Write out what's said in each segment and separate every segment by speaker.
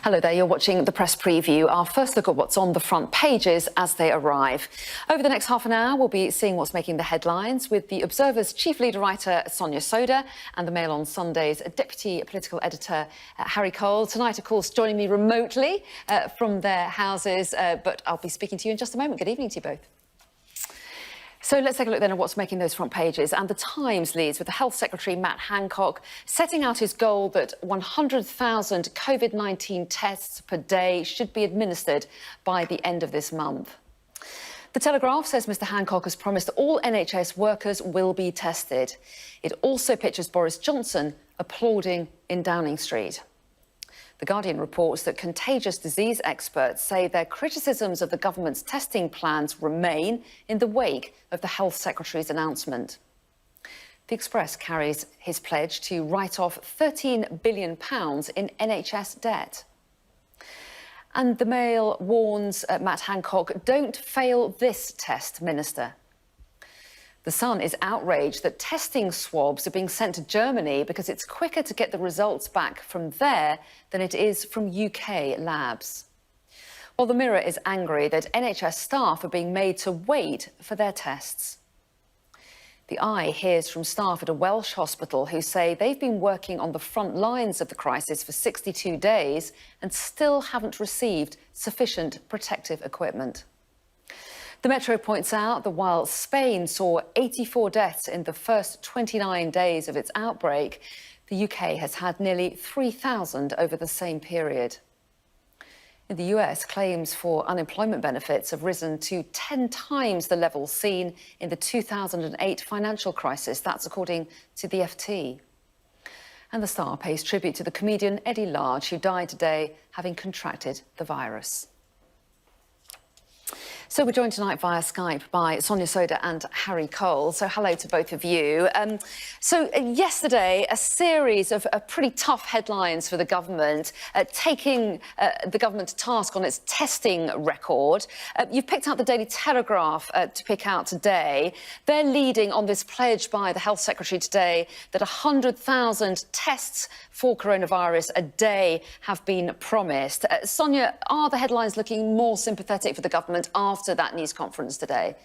Speaker 1: Hello there, you're watching the press preview. Our first look at what's on the front pages as they arrive. Over the next half an hour, we'll be seeing what's making the headlines with the Observer's chief leader writer, Sonia Sodha, and the Mail on Sunday's deputy political editor, Harry Cole. Tonight, of course, joining me remotely from their houses, but I'll be speaking to you in just a moment. Good evening to you both. So let's take a look then at what's making those front pages. And the Times leads with the Health Secretary, Matt Hancock, setting out his goal that 100,000 COVID-19 tests per day should be administered by the end of this month. The Telegraph says Mr Hancock has promised that all NHS workers will be tested. It also pictures Boris Johnson applauding in Downing Street. The Guardian reports that contagious disease experts say their criticisms of the government's testing plans remain in the wake of the Health Secretary's announcement. The Express carries his pledge to write off £13 billion in NHS debt. And the Mail warns Matt Hancock, don't fail this test, Minister. The Sun is outraged that testing swabs are being sent to Germany because it's quicker to get the results back from there than it is from UK labs. While the Mirror is angry that NHS staff are being made to wait for their tests. The Eye hears from staff at a Welsh hospital who say they've been working on the front lines of the crisis for 62 days and still haven't received sufficient protective equipment. The Metro points out that while Spain saw 84 deaths in the first 29 days of its outbreak, the UK has had nearly 3,000 over the same period. In the US, claims for unemployment benefits have risen to 10 times the level seen in the 2008 financial crisis. That's according to the FT. And the Star pays tribute to the comedian Eddie Large, who died today having contracted the virus. So we're joined tonight via Skype by Sonia Sodha and Harry Cole. So hello to both of you. Yesterday, a series of pretty tough headlines for the government, taking the government to task on its testing record. You've picked out the Daily Telegraph to pick out today. They're leading on this pledge by the Health Secretary today that 100,000 tests for coronavirus a day have been promised. Sonia, are the headlines looking more sympathetic for the government after that news conference today?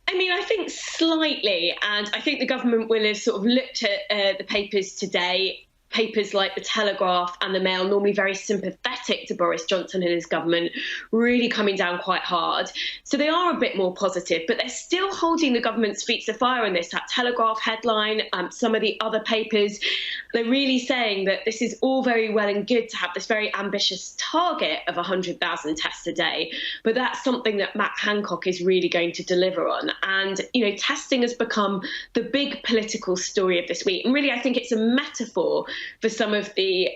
Speaker 2: I mean, I think slightly, and I think the government will have sort of looked at the papers today. Papers like the Telegraph and the Mail, normally very sympathetic to Boris Johnson and his government, really coming down quite hard. So they are a bit more positive, but they're still holding the government's feet to the fire on this. That Telegraph headline, some of the other papers, they're really saying that this is all very well and good to have this very ambitious target of 100,000 tests a day, but that's something that Matt Hancock is really going to deliver on. And, you know, testing has become the big political story of this week. And really, I think it's a metaphor for some of the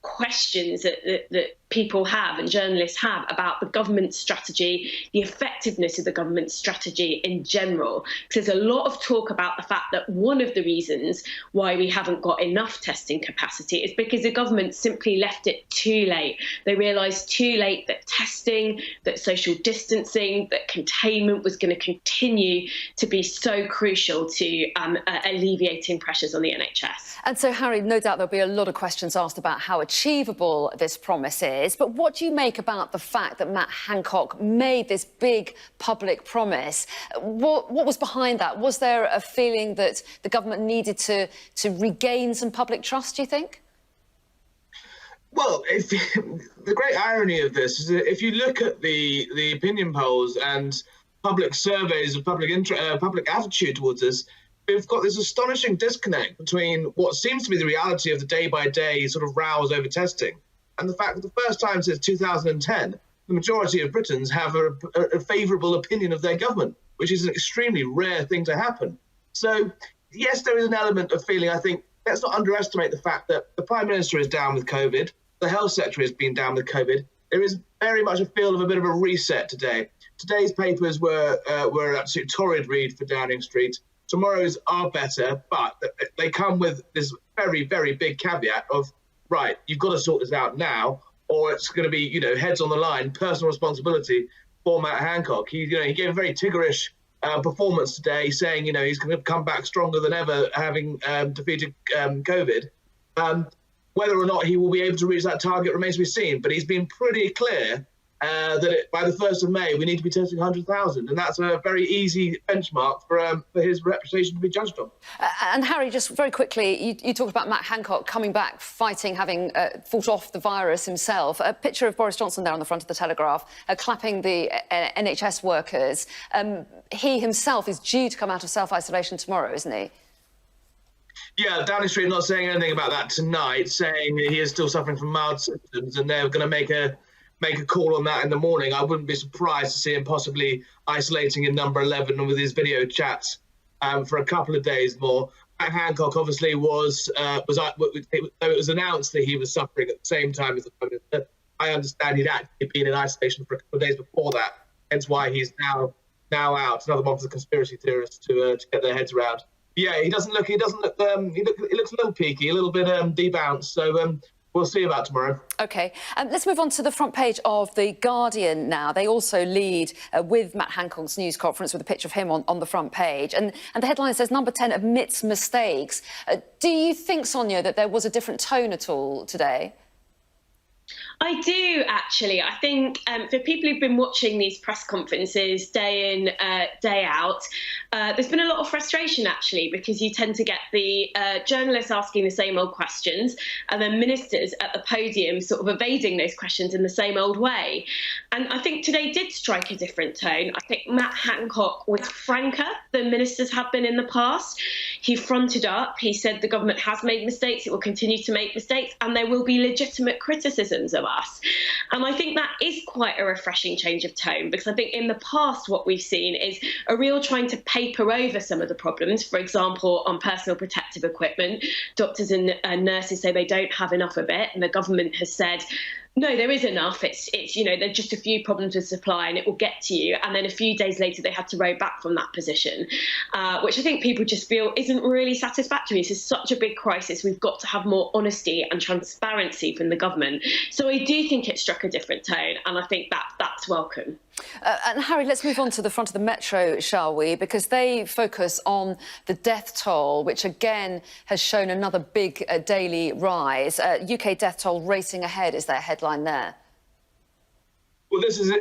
Speaker 2: questions that people have and journalists have about the government strategy, the effectiveness of the government strategy in general. Because there's a lot of talk about the fact that one of the reasons why we haven't got enough testing capacity is because the government simply left it too late. They realised too late that testing, that social distancing, that containment was going to continue to be so crucial to alleviating pressures on the NHS.
Speaker 1: And so, Harry, no doubt there'll be a lot of questions asked about how achievable this promise is. But what do you make about the fact that Matt Hancock made this big public promise? What was behind that? Was there a feeling that the government needed to regain some public trust, do you think?
Speaker 3: Well, the great irony of this is that if you look at the opinion polls and public surveys of public attitude towards this, we've got this astonishing disconnect between what seems to be the reality of the day-by-day sort of rows over testing and the fact that the first time since 2010, the majority of Britons have a favourable opinion of their government, which is an extremely rare thing to happen. So, yes, there is an element of feeling, I think, let's not underestimate the fact that the Prime Minister is down with COVID, the Health Secretary has been down with COVID. There is very much a feel of a bit of a reset today. Today's papers were an absolute torrid read for Downing Street. Tomorrow's are better, but they come with this very, very big caveat of, right, you've got to sort this out now, or it's going to be, you know, heads on the line, personal responsibility for Matt Hancock. He gave a very Tiggerish performance today, saying, he's going to come back stronger than ever, having defeated COVID. Whether or not he will be able to reach that target remains to be seen. But he's been pretty clear that by the 1st of May, we need to be testing 100,000. And that's a very easy benchmark for his reputation to be judged on.
Speaker 1: And Harry, just very quickly, you talked about Matt Hancock coming back, fighting, having fought off the virus himself. A picture of Boris Johnson there on the front of the Telegraph, clapping the NHS workers. He himself is due to come out of self-isolation tomorrow, isn't he?
Speaker 3: Yeah, Downing Street not saying anything about that tonight, saying that he is still suffering from mild symptoms, and they're going to make a call on that in the morning. I wouldn't be surprised to see him possibly isolating in number 11 with his video chats for a couple of days more. Matt Hancock obviously was it was announced that he was suffering at the same time as the Prime Minister. I understand he'd actually been in isolation for a couple of days before that, hence why he's now out. Another one for the conspiracy theorists to get their heads around. Yeah, he looks a little peaky, a little bit debounced. So we'll see about tomorrow.
Speaker 1: OK, let's move on to the front page of The Guardian now. They also lead with Matt Hancock's news conference with a picture of him on the front page. And the headline says, number 10 admits mistakes. Do you think, Sonia, that there was a different tone at all today?
Speaker 2: I do, actually. I think for people who've been watching these press conferences day in, day out, there's been a lot of frustration, actually, because you tend to get the journalists asking the same old questions and then ministers at the podium sort of evading those questions in the same old way. And I think today did strike a different tone. I think Matt Hancock was franker than ministers have been in the past. He fronted up. He said the government has made mistakes, it will continue to make mistakes, and there will be legitimate criticisms of us. And I think that is quite a refreshing change of tone, because I think in the past what we've seen is a real trying to paper over some of the problems. For example, on personal protective equipment, doctors and nurses say they don't have enough of it, and the government has said, no, there is enough. It's there's just a few problems with supply and it will get to you. And then a few days later, they had to row back from that position, which I think people just feel isn't really satisfactory. This is such a big crisis. We've got to have more honesty and transparency from the government. So I do think it struck a different tone, and I think that's welcome.
Speaker 1: And Harry, let's move on to the front of the Metro, shall we? Because they focus on the death toll, which again has shown another big daily rise. UK death toll racing ahead is their headline there.
Speaker 3: Well, this is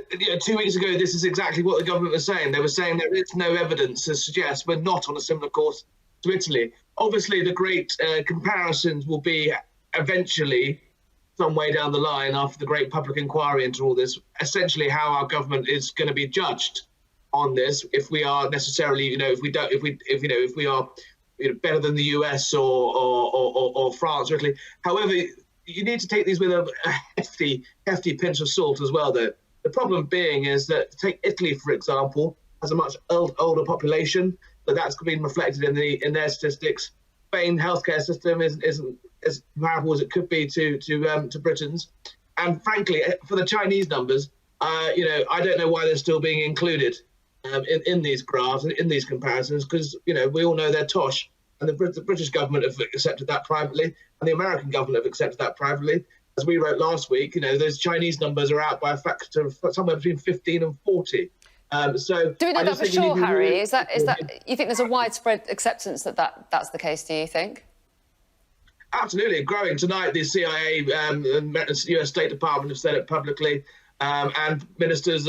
Speaker 3: 2 weeks ago. This is exactly what the government was saying. They were saying there is no evidence to suggest we're not on a similar course to Italy. Obviously, the great comparisons will be eventually, some way down the line, after the great public inquiry into all this, essentially how our government is going to be judged on this. If we are necessarily, if we are better than the US or France or Italy. However, you need to take these with a hefty pinch of salt as well, though. The problem being is that, take Italy, for example, has a much older population, but that's been reflected in their statistics. Spain's healthcare system isn't as comparable as it could be to Britain's. And frankly, for the Chinese numbers, I don't know why they're still being included in these graphs, in these comparisons, because, we all know they're tosh. And the British government have accepted that privately, and the American government have accepted that privately. As we wrote last week, those Chinese numbers are out by a factor of somewhere between 15 and 40. So
Speaker 1: do we know that for sure, Harry? Is that you think there's a widespread acceptance that's the case? Do you think?
Speaker 3: Absolutely, growing. Tonight, the CIA and US State Department have said it publicly, and ministers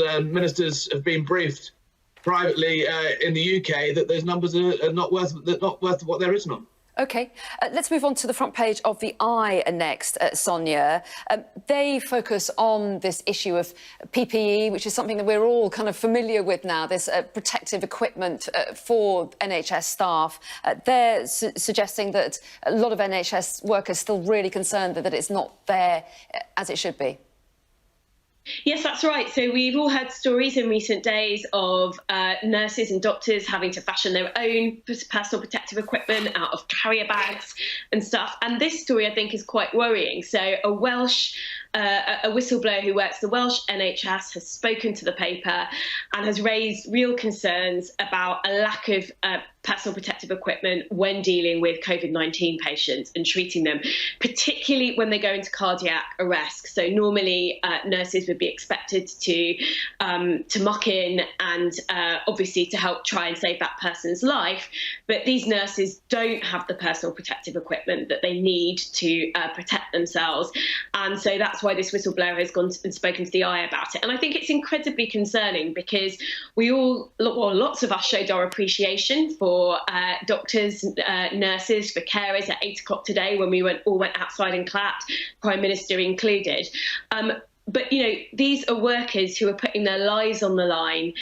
Speaker 3: have been briefed privately in the UK that those numbers are not worth what they're written on. OK,
Speaker 1: let's move on to the front page of The Eye next, Sonia. They focus on this issue of PPE, which is something that we're all kind of familiar with now, this protective equipment for NHS staff. They're suggesting that a lot of NHS workers still really concerned that it's not there as it should be.
Speaker 2: Yes, that's right. So we've all heard stories in recent days of nurses and doctors having to fashion their own personal protective equipment out of carrier bags and stuff. And this story, I think, is quite worrying. So a Welsh a whistleblower who works the Welsh NHS has spoken to the paper and has raised real concerns about a lack of personal protective equipment when dealing with COVID-19 patients and treating them, particularly when they go into cardiac arrest. So normally nurses would be expected to muck in and obviously to help try and save that person's life. But these nurses don't have the personal protective equipment that they need to protect themselves. And so that's why this whistleblower has gone and spoken to the Eye about it. And I think it's incredibly concerning because lots of us showed our appreciation for doctors, nurses, for carers at 8 o'clock today when we all went outside and clapped, Prime Minister included. But, you know, these are workers who are putting their lives on the line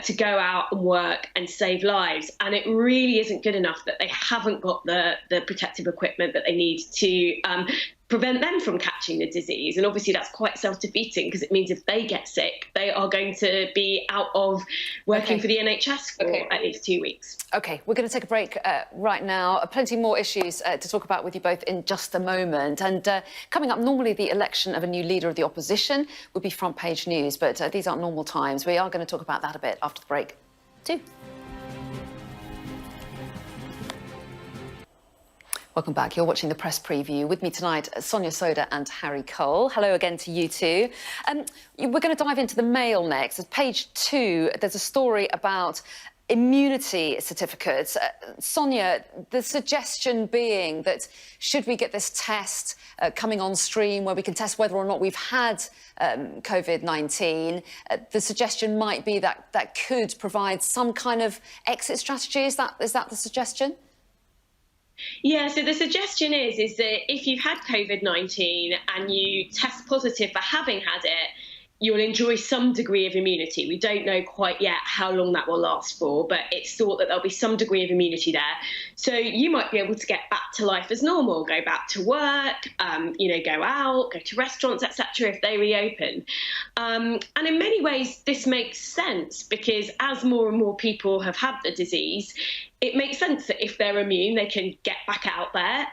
Speaker 2: to go out and work and save lives. And it really isn't good enough that they haven't got the protective equipment that they need to prevent them from catching the disease. And obviously that's quite self-defeating because it means if they get sick, they are going to be out of working for the NHS for at least 2 weeks.
Speaker 1: OK, we're going to take a break right now. Plenty more issues to talk about with you both in just a moment. And coming up, normally the election of a new leader of the opposition would be front page news, but these aren't normal times. We are going to talk about that a bit after the break too. Welcome back. You're watching the press preview. With me tonight, Sonia Sodha and Harry Cole. Hello again to you two. We're going to dive into the Mail next. At page 2, there's a story about immunity certificates. Sonia, the suggestion being that should we get this test coming on stream where we can test whether or not we've had COVID-19, the suggestion might be that that could provide some kind of exit strategy. Is that the suggestion?
Speaker 2: Yeah, so the suggestion is that if you've had COVID-19 and you test positive for having had it, you'll enjoy some degree of immunity. We don't know quite yet how long that will last for, but it's thought that there'll be some degree of immunity there. So you might be able to get back to life as normal, go back to work, go out, go to restaurants, etc. if they reopen. And in many ways, this makes sense because as more and more people have had the disease, it makes sense that if they're immune, they can get back out there,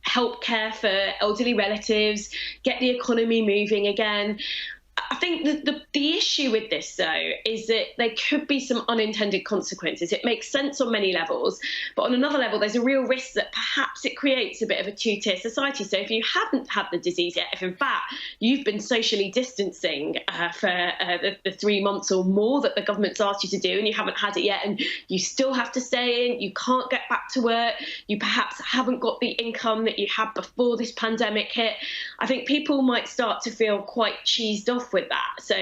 Speaker 2: help care for elderly relatives, get the economy moving again. I think the issue with this, though, is that there could be some unintended consequences. It makes sense on many levels, but on another level, there's a real risk that perhaps it creates a bit of a two-tier society. So if you haven't had the disease yet, if in fact you've been socially distancing for the 3 months or more that the government's asked you to do and you haven't had it yet and you still have to stay in, you can't get back to work, you perhaps haven't got the income that you had before this pandemic hit, I think people might start to feel quite cheesed off with that. So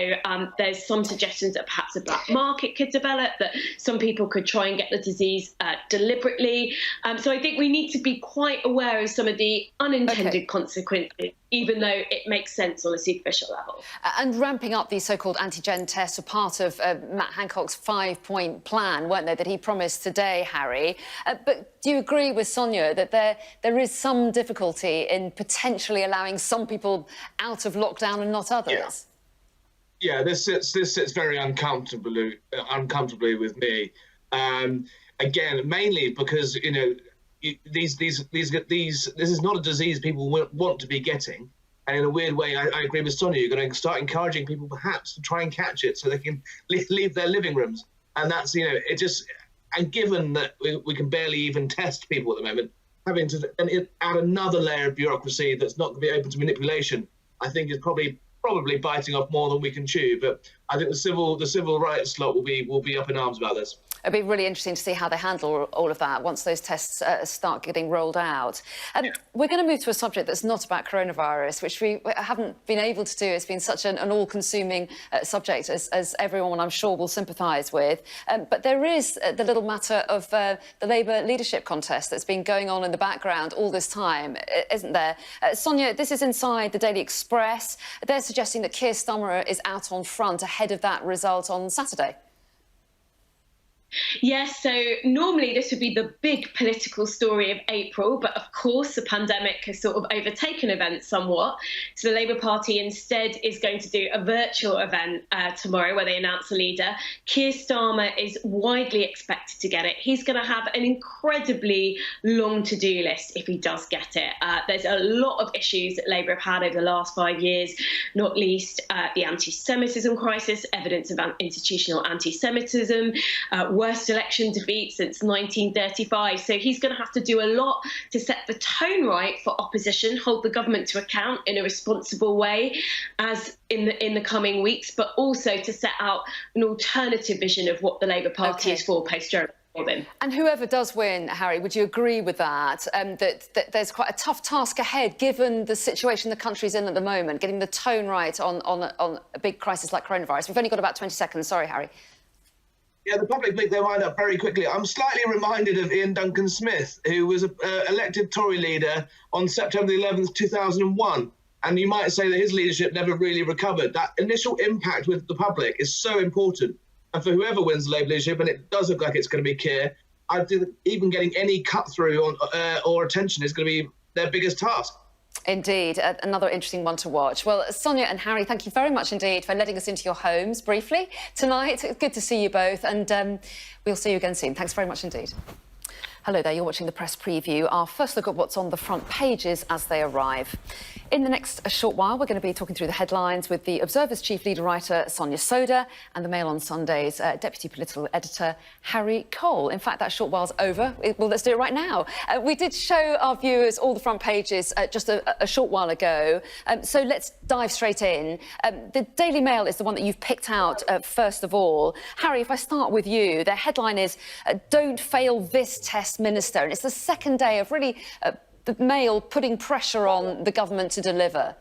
Speaker 2: there's some suggestions that perhaps a black market could develop, that some people could try and get the disease deliberately. So I think we need to be quite aware of some of the unintended consequences, even though it makes sense on a superficial level.
Speaker 1: And ramping up these so-called antigen tests are part of Matt Hancock's 5-point plan, weren't they, that he promised today, Harry? But do you agree with Sonia that there is some difficulty in potentially allowing some people out of lockdown and not others?
Speaker 3: Yeah, this sits very uncomfortably with me. Again, mainly because this is not a disease people want to be getting, and in a weird way, I agree with Sonia. You're going to start encouraging people perhaps to try and catch it so they can leave their living rooms, and that's and given that we can barely even test people at the moment, having to add another layer of bureaucracy that's not going to be open to manipulation, I think is probably biting off more than we can chew. But I think the civil rights lot will be up in arms about this.
Speaker 1: It'd be really interesting to see how they handle all of that once those tests start getting rolled out. We're going to move to a subject that's not about coronavirus, which we haven't been able to do. It's been such an all-consuming subject, as everyone, I'm sure, will sympathise with. But there is the little matter of the Labour leadership contest that's been going on in the background all this time, isn't there? Sonia, this is inside the Daily Express. They're suggesting that Keir Starmer is out on front ahead of that result on Saturday.
Speaker 2: Yes, so normally this would be the big political story of April, but of course the pandemic has sort of overtaken events somewhat. So the Labour Party instead is going to do a virtual event tomorrow where they announce a leader. Keir Starmer is widely expected to get it. He's going to have an incredibly long to-do list if he does get it. There's a lot of issues that Labour have had over the last 5 years, not least the anti-Semitism crisis, evidence of institutional anti-Semitism, worst election defeat since 1935. So he's going to have to do a lot to set the tone right for opposition, hold the government to account in a responsible way as in the coming weeks, but also to set out an alternative vision of what the Labour Party is for post-Jeremy.
Speaker 1: And whoever does win, Harry, would you agree with that, that there's quite a tough task ahead, given the situation the country's in at the moment, getting the tone right on a big crisis like coronavirus? We've only got about 20 seconds. Sorry, Harry.
Speaker 3: Yeah, the public make their mind up very quickly. I'm slightly reminded of Ian Duncan Smith, who was elected Tory leader on September the 11th, 2001. And you might say that his leadership never really recovered. That initial impact with the public is so important. And for whoever wins the Labour leadership, and it does look like it's going to be Keir, I think even getting any cut through or attention is going to be their biggest task.
Speaker 1: Indeed, another interesting one to watch. Well, Sonia and Harry, thank you very much indeed for letting us into your homes briefly tonight. Good to see you both, and we'll see you again soon. Thanks very much indeed. Hello there, you're watching the press preview. Our first look at what's on the front pages as they arrive. In the next short while, we're going to be talking through the headlines with the Observer's chief leader writer, Sonia Sodha, and the Mail on Sunday's deputy political editor, Harry Cole. In fact, that short while's over. Well, let's do it right now. We did show our viewers all the front pages just a short while ago, so let's dive straight in. The Daily Mail is the one that you've picked out first of all. Harry, if I start with you, their headline is, "Don't fail this test, Minister," and it's the second day of really the Mail putting pressure on the government to deliver.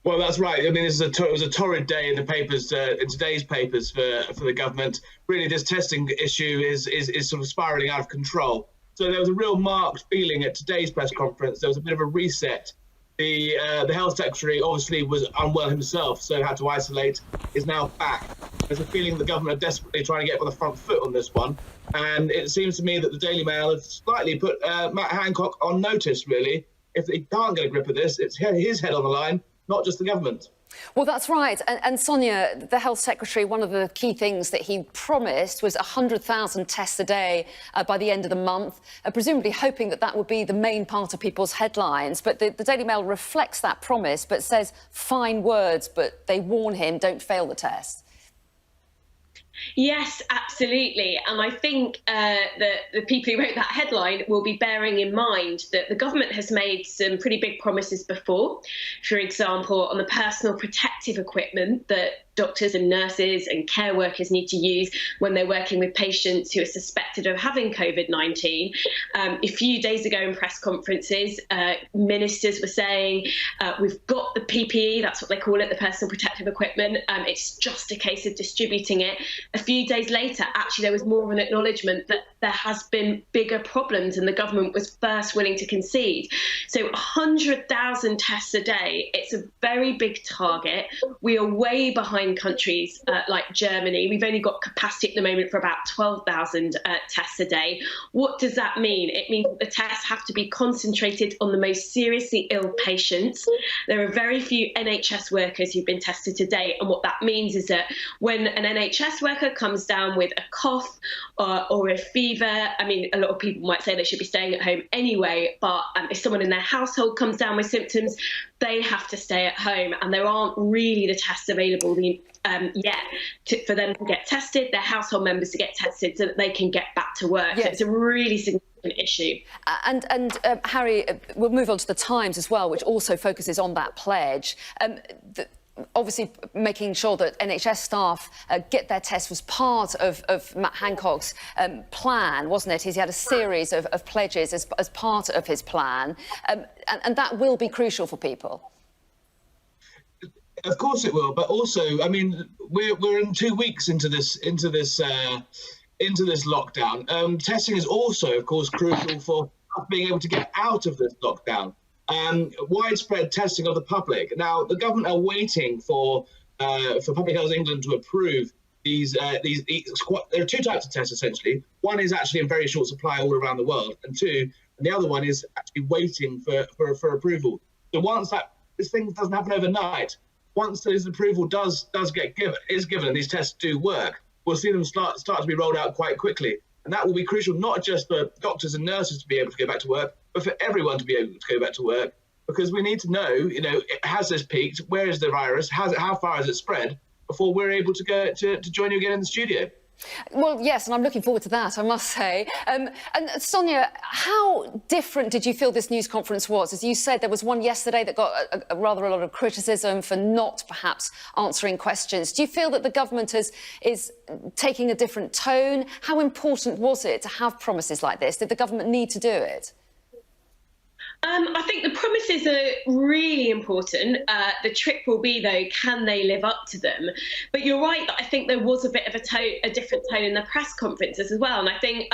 Speaker 3: Well, that's right. I mean, it was a torrid day in the papers, in today's papers for the government. Really, this testing issue is sort of spiralling out of control. So there was a real marked feeling at today's press conference. There was a bit of a reset. The health secretary obviously was unwell himself, so had to isolate. Is now back. There's a feeling the government are desperately trying to get on the front foot on this one. And it seems to me that the Daily Mail has slightly put Matt Hancock on notice, really. If he can't get a grip of this, it's his head on the line, not just the government.
Speaker 1: Well, that's right. And Sonia, the Health Secretary, one of the key things that he promised was 100,000 tests a day by the end of the month, presumably hoping that that would be the main part of people's headlines. But the Daily Mail reflects that promise, but says fine words, but they warn him, don't fail the test.
Speaker 2: Yes, absolutely. And I think that the people who wrote that headline will be bearing in mind that the government has made some pretty big promises before. For example, on the personal protective equipment that doctors and nurses and care workers need to use when they're working with patients who are suspected of having COVID-19. A few days ago in press conferences, ministers were saying, we've got the PPE, that's what they call it, the personal protective equipment. It's just a case of distributing it. A few days later, actually, there was more of an acknowledgement that there has been bigger problems and the government was first willing to concede. So 100,000 tests a day, it's a very big target. We are way behind countries like Germany. We've only got capacity at the moment for about 12,000 tests a day. What does that mean? It means the tests have to be concentrated on the most seriously ill patients. There are very few NHS workers who've been tested to date, and what that means is that when an NHS worker comes down with a cough or a fever, I mean, a lot of people might say they should be staying at home anyway, but if someone in their household comes down with symptoms, they have to stay at home, and there aren't really the tests available yet for them to get tested, their household members to get tested so that they can get back to work.
Speaker 1: Yes.
Speaker 2: So it's a really significant issue.
Speaker 1: And Harry, we'll move on to the Times as well, which also focuses on that pledge. Obviously, making sure that NHS staff get their tests was part of Matt Hancock's plan, wasn't it? He had a series of pledges as part of his plan, and that will be crucial for people.
Speaker 3: Of course it will, but also, I mean, we're in 2 weeks into this lockdown. Testing is also, of course, crucial for us being able to get out of this lockdown. Widespread testing of the public. Now, the government are waiting for Public Health England to approve there are two types of tests essentially. One is actually in very short supply all around the world, and the other one is actually waiting for approval. So once this thing doesn't happen overnight, once this approval does get given, and these tests do work, we'll see them start to be rolled out quite quickly. And that will be crucial, not just for doctors and nurses to be able to go back to work, but for everyone to be able to go back to work, because we need to know, has this peaked? Where is the virus? How far has it spread? Before we're able to go to join you again in the studio.
Speaker 1: Well, yes, and I'm looking forward to that, I must say. And Sonia, how different did you feel this news conference was? As you said, there was one yesterday that got a rather a lot of criticism for not perhaps answering questions. Do you feel that the government is taking a different tone? How important was it to have promises like this? Did the government need to do it?
Speaker 2: I think the promises are really important. The trick will be, though, can they live up to them? But you're right that I think there was a bit of a different tone in the press conferences as well. And I think,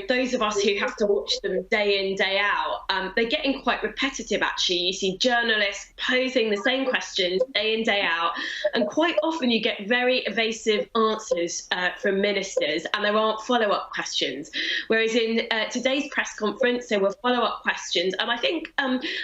Speaker 2: those of us who have to watch them day in, day out, they're getting quite repetitive, actually. You see journalists posing the same questions day in, day out. And quite often you get very evasive answers from ministers, and there aren't follow-up questions. Whereas in today's press conference, there were follow-up questions. And I think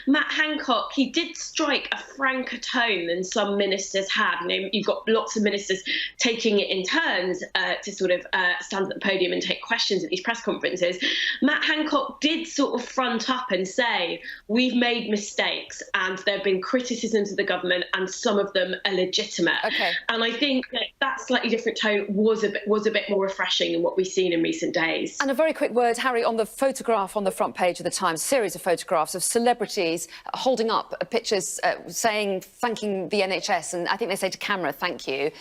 Speaker 2: Matt Hancock, he did strike a franker tone than some ministers have. You've got lots of ministers taking it in turns to sort of stand at the podium and take questions at these press conferences. Matt Hancock did sort of front up and say, we've made mistakes and there have been criticisms of the government and some of them are legitimate.
Speaker 1: Okay.
Speaker 2: And I think that slightly different tone was a bit more refreshing than what we've seen in recent days.
Speaker 1: And a very quick word, Harry, on the photograph on the front page of the Times, series of photographs of celebrities holding up pictures thanking the NHS, and I think they say to camera, thank you.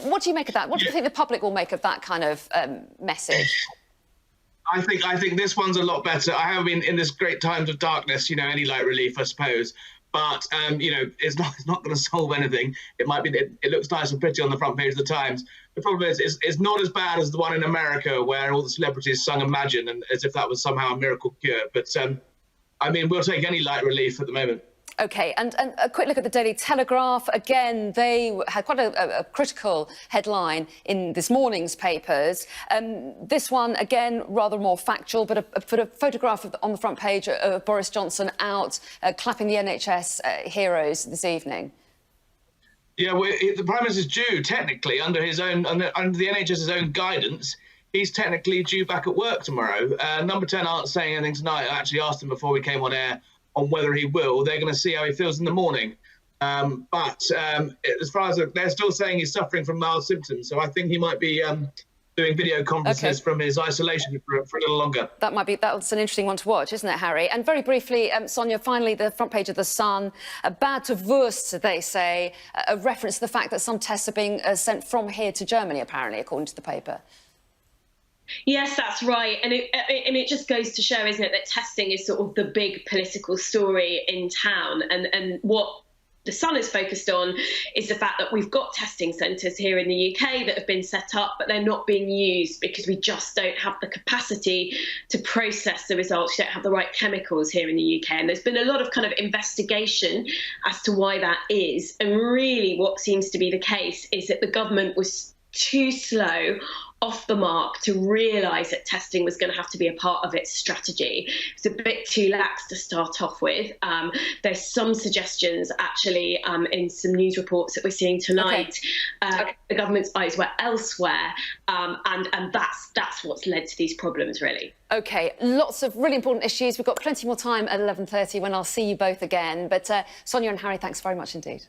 Speaker 1: What do you make of that? What do you think the public will make of that kind of message?
Speaker 3: I think this one's a lot better. I have been in this great times of darkness, any light relief, I suppose. But, it's not going to solve anything. It might be that it looks nice and pretty on the front page of the Times. The problem is it's not as bad as the one in America where all the celebrities sung Imagine, and as if that was somehow a miracle cure. But, we'll take any light relief at the moment. OK, and a quick look at the Daily Telegraph. Again, they had quite a critical headline in this morning's papers. This one, again, rather more factual, but a photograph on the front page of Boris Johnson out clapping the NHS heroes this evening. Yeah, the Prime Minister's due, technically, under the NHS's own guidance. He's technically due back at work tomorrow. Number 10 aren't saying anything tonight. I actually asked them before we came on air on whether he will. They're going to see how he feels in the morning. But as far as they're still saying he's suffering from mild symptoms, so I think he might be doing video conferences from his isolation for a little longer. That's
Speaker 1: an interesting one to watch, isn't it, Harry? And very briefly, Sonia, finally, the front page of The Sun, bad to worst, they say, a reference to the fact that some tests are being sent from here to Germany, apparently, according to the paper.
Speaker 2: Yes, that's right. And it just goes to show, isn't it, that testing is sort of the big political story in town. And what The Sun is focused on is the fact that we've got testing centres here in the UK that have been set up, but they're not being used because we just don't have the capacity to process the results. We don't have the right chemicals here in the UK. And there's been a lot of kind of investigation as to why that is. And really what seems to be the case is that the government was too slow off the mark to realise that testing was going to have to be a part of its strategy. It's a bit too lax to start off with. There's some suggestions, actually, in some news reports that we're seeing tonight. The government's eyes were elsewhere, and that's what's led to these problems, really.
Speaker 1: OK, lots of really important issues. We've got plenty more time at 11:30 when I'll see you both again. But Sonia and Harry, thanks very much indeed.